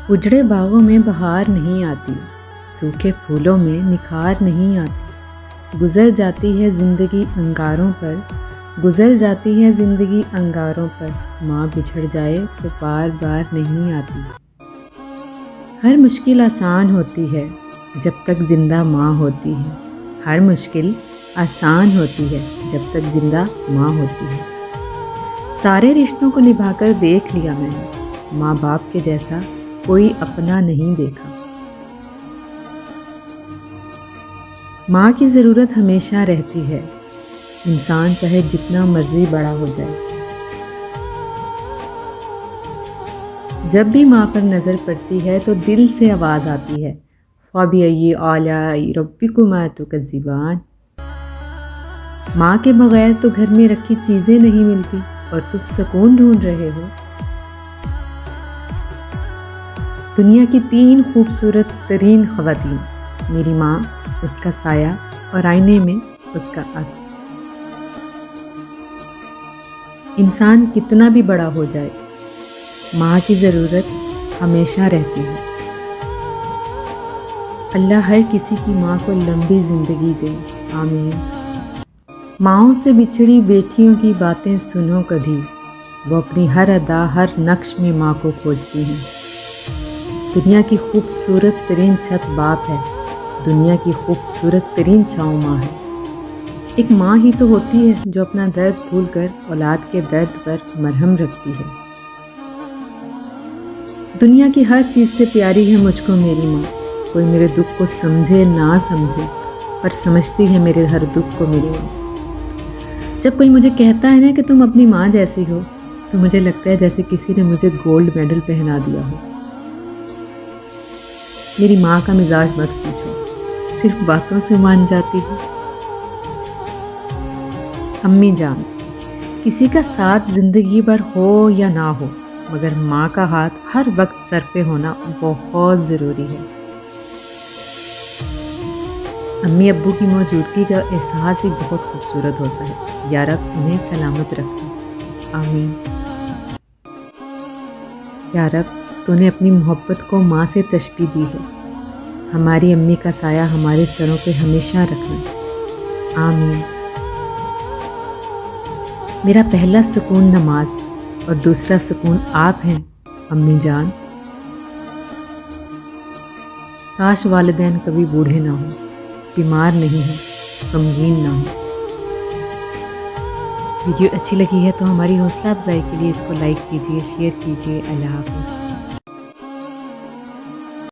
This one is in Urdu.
اجڑے باغوں میں بہار نہیں آتی، سوکھے پھولوں میں نکھار نہیں آتی، گزر جاتی ہے زندگی انگاروں پر، گزر جاتی ہے زندگی انگاروں پر، ماں بچھڑ جائے تو بار بار نہیں آتی۔ ہر مشکل آسان ہوتی ہے جب تک زندہ ماں ہوتی ہے، ہر مشکل آسان ہوتی ہے جب تک زندہ ماں ہوتی ہے۔ سارے رشتوں کو نبھا کر دیکھ لیا میں نے، ماں باپ کے جیسا کوئی اپنا نہیں دیکھا۔ ماں کی ضرورت ہمیشہ رہتی ہے، انسان چاہے جتنا مرضی بڑا ہو جائے۔ جب بھی ماں پر نظر پڑتی ہے تو دل سے آواز آتی ہے، فَبِأَيِّ آلَاءِ رَبِّكُمَا تُكَذِّبَانِ۔ ماں کے بغیر تو گھر میں رکھی چیزیں نہیں ملتی اور تم سکون ڈھونڈ رہے ہو۔ دنیا کی 3 خوبصورت ترین خواتین، میری ماں، اس کا سایہ اور آئینے میں اس کا عکس۔ انسان کتنا بھی بڑا ہو جائے، ماں کی ضرورت ہمیشہ رہتی ہے۔ اللہ ہر کسی کی ماں کو لمبی زندگی دے، آمین۔ ماؤں سے بچھڑی بیٹیوں کی باتیں سنو کبھی، وہ اپنی ہر ادا ہر نقش میں ماں کو کھوجتی ہیں۔ دنیا کی خوبصورت ترین چھت باپ ہے، دنیا کی خوبصورت ترین چھاؤں ماں ہے۔ ایک ماں ہی تو ہوتی ہے جو اپنا درد بھول کر اولاد کے درد پر مرہم رکھتی ہے۔ دنیا کی ہر چیز سے پیاری ہے مجھ کو میری ماں، کوئی میرے دکھ کو سمجھے نہ سمجھے پر سمجھتی ہے میرے ہر دکھ کو میری ماں۔ جب کوئی مجھے کہتا ہے نا کہ تم اپنی ماں جیسی ہو، تو مجھے لگتا ہے جیسے کسی نے مجھے گولڈ میڈل پہنا دیا ہو۔ میری ماں کا مزاج مت پوچھو، صرف باتوں سے مان جاتی ہے۔ امی جان، کسی کا ساتھ زندگی بھر ہو یا نہ ہو، مگر ماں کا ہاتھ ہر وقت سر پہ ہونا بہت ضروری ہے۔ امی ابو کی موجودگی کا احساس ہی بہت خوبصورت ہوتا ہے، یا رب انہیں سلامت رکھے، آمین۔ یا رب تو نے اپنی محبت کو ماں سے تشبیہ دی ہے، ہماری امی کا سایہ ہمارے سروں پہ ہمیشہ رکھنا، آمین۔ میرا پہلا سکون نماز اور دوسرا سکون آپ ہیں امی جان۔ کاش والدین کبھی بوڑھے نہ ہوں، بیمار نہیں ہوں، غمگین نہ ہوں۔ ویڈیو اچھی لگی ہے تو ہماری حوصلہ افزائی کے لیے اس کو لائک کیجیے، شیئر کیجیے۔ اللہ حافظ۔